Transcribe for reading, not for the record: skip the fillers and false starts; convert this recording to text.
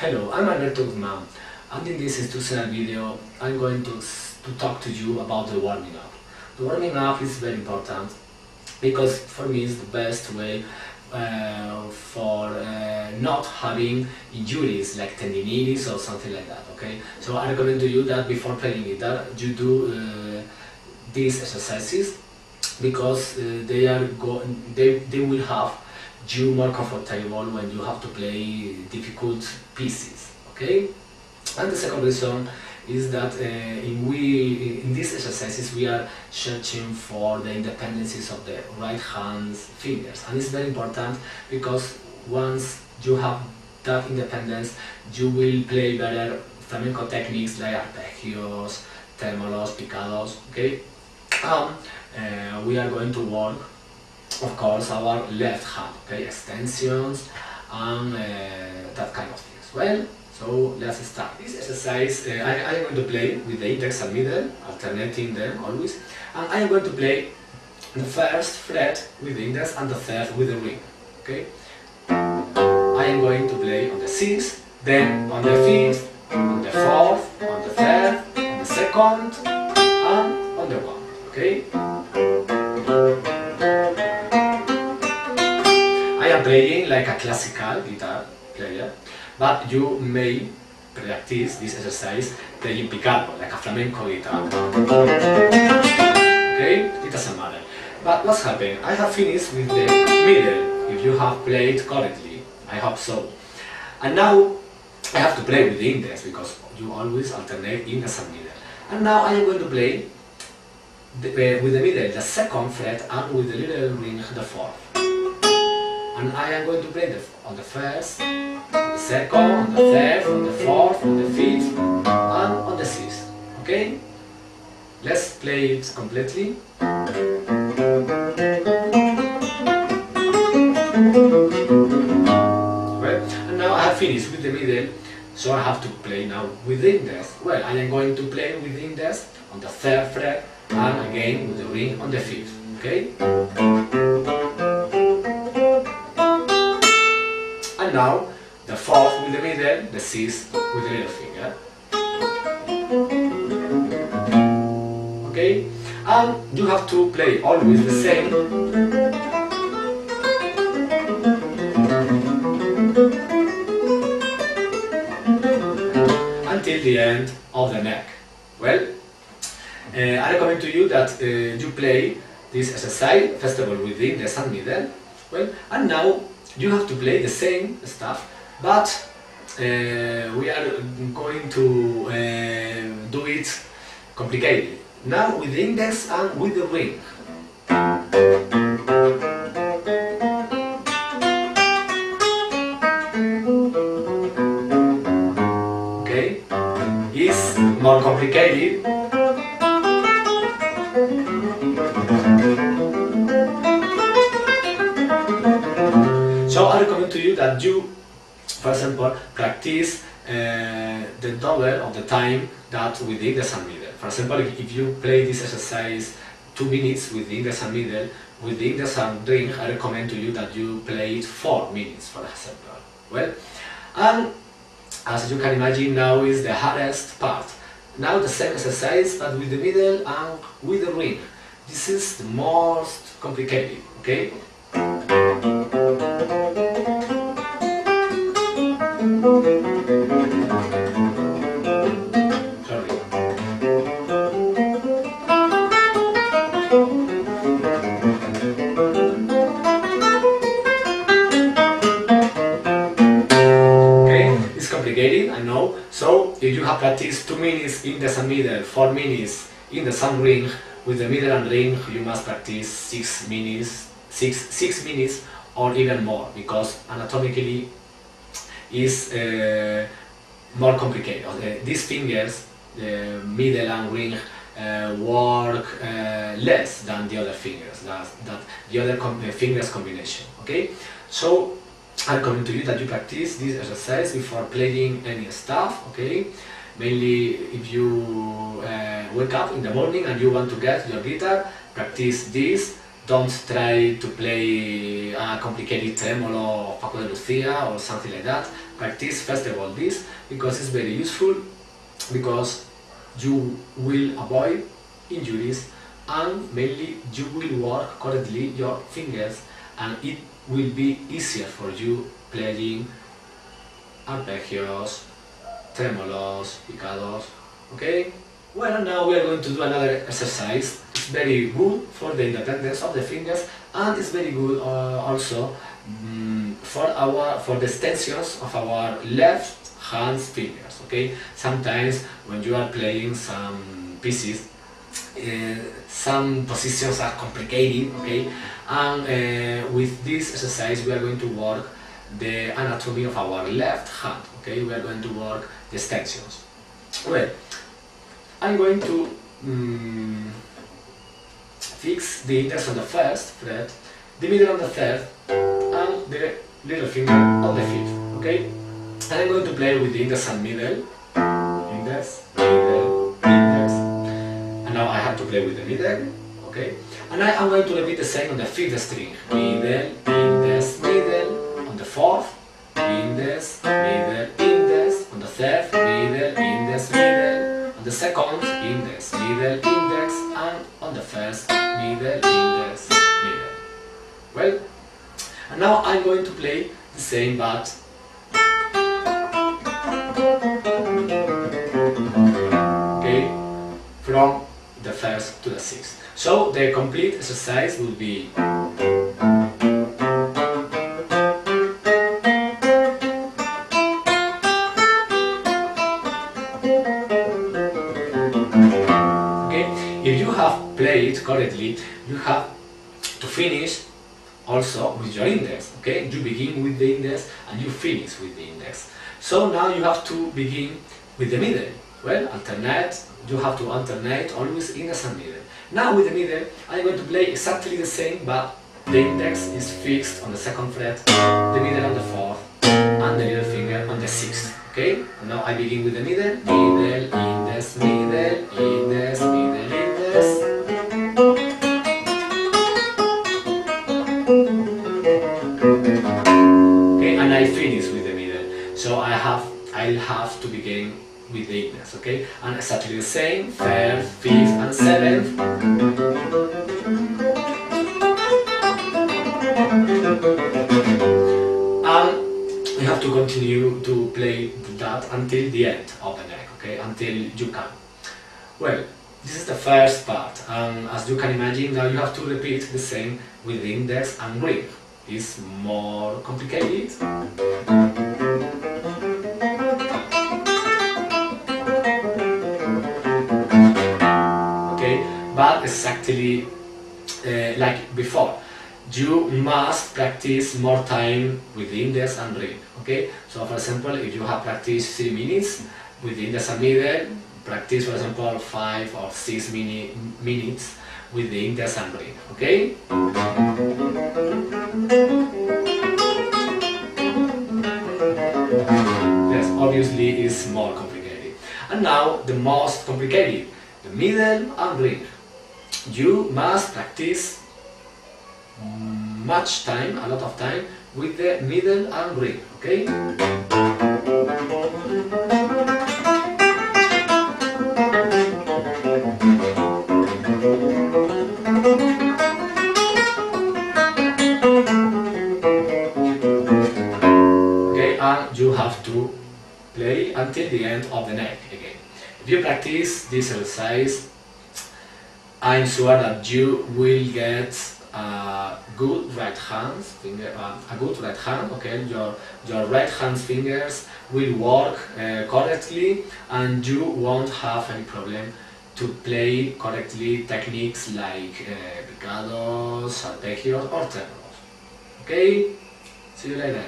Hello, I'm Alberto Guzman, and in this institutional video I'm going to talk to you about the warming up. The warming up is very important because for me it's the best way for not having injuries like tendinitis or something like that, okay? So I recommend to you that before playing guitar you do these exercises because they will have you more comfortable when you have to play difficult pieces, okay? And the second reason is that in these exercises we are searching for the independencies of the right hand fingers, and it's very important because once you have that independence you will play better flamenco techniques like arpeggios, tremolos, picados, okay? We are going to work, of course, our left hand, okay, extensions and that kind of things. Well, so let's start. This exercise, I am going to play with the index and middle, alternating them always, and I am going to play the first fret with the index and the third with the ring, okay? I am going to play on the 6th, then on the 5th, on the 4th, on the 3rd, on the 2nd, and on the 1, okay? I am playing like a classical guitar player, but you may practice this exercise playing picado, like a flamenco guitar. Okay? It doesn't matter. But what's happened? I have finished with the middle, if you have played correctly. I hope so. And now I have to play with the index, because you always alternate index and middle. And now I am going to play with the middle, the 2nd fret, and with the little ring, the 4th. And I am going to play on the 1st, on the 2nd, on the 3rd, on the 4th, on the 5th, and on the 6th. Okay? Let's play it completely. Well, and now I have finished with the middle, so I have to play now with the index. Well, I am going to play with the index on the 3rd fret, and again with the ring on the 5th. Okay? And now the 4th with the middle, the 6th with the little finger. Okay? And you have to play always the same. Until the end of the neck. Well, I recommend to you that you play this exercise, first of all with the index and middle. Well, and now you have to play the same stuff, but we are going to do it complicated. Now with the index and with the ring. Okay? It's more complicated. So I recommend to you that you, for example, practice the double of the time that with the index and middle. For example, if you play this exercise 2 minutes with the index and middle, with the index and ring, I recommend to you that you play it 4 minutes, for example. Well, and as you can imagine, now is the hardest part. Now the same exercise, but with the middle and with the ring. This is the most complicated, okay? Complicated, I know. So if you have practiced 2 minutes index and middle, 4 minutes index and ring, with the middle and ring you must practice 6 minutes, 6 minutes or even more, because anatomically is more complicated. These fingers, the middle and ring, work less than the other fingers, that the other fingers combination. Okay, so I recommend to you that you practice this exercise before playing any stuff, okay? Mainly if you wake up in the morning and you want to get your guitar, practice this don't try to play a complicated tremolo of Paco de Lucia or something like that. Practice first of all this, because it's very useful, because you will avoid injuries, and mainly you will work correctly your fingers, and it will be easier for you playing arpeggios, tremolos, picados, okay? Well, now we are going to do another exercise. It's very good for the independence of the fingers, and it's very good also for the extensions of our left hand fingers, okay? Sometimes when you are playing some pieces, some positions are complicated, okay? And with this exercise we are going to work the anatomy of our left hand, okay? We are going to work the extensions. Well, I'm going to fix the index on the first fret, the middle on the third, and the little finger on the fifth, okay? And I'm going to play with the index and middle, index, middle, index, and now I have to play with the middle, okay? And I am going to repeat the same on the fifth string, middle, index, middle, on the fourth, index, middle, index, on the third, middle, index, middle, on the second, index, middle, index, and on the first, middle, index, middle. Well, and now I'm going to play the same, but okay, from the first to the sixth. So the complete exercise will be if you have played correctly, you have to finish also with your index, okay? You begin with the index and you finish with the index. So now you have to begin with the middle. Well, alternate, you have to alternate always index and middle. Now with the middle, I'm going to play exactly the same, but the index is fixed on the second fret, the middle on the fourth, and the middle finger on the sixth, okay? Now I begin with the middle, middle, index, middle, index, middle, index. Okay, and I finish with the middle. So I'll have to begin with the index, okay? And exactly the same, third, fifth, and seventh. And you have to continue to play that until the end of the neck, okay? Until you can. Well, this is the first part, and as you can imagine, now you have to repeat the same with the index and ring. It's more complicated. Okay, but exactly like before, you must practice more time with the index and ring. Okay, so for example, if you have practiced 3 minutes with the index and middle, practice for example 5 or 6 minutes with the index and ring. Okay. Yes, obviously it's more complicated. And now the most complicated, the middle and ring. You must practice much time, a lot of time, with the middle and ring, okay? Okay, and you have to play until the end of the neck again. If you practice this exercise, I'm sure that you will get a good right hand finger, a good right hand. Okay, your right hand fingers will work correctly, and you won't have any problem to play correctly techniques like picados, arpeggios, or tremolos. Okay, see you later.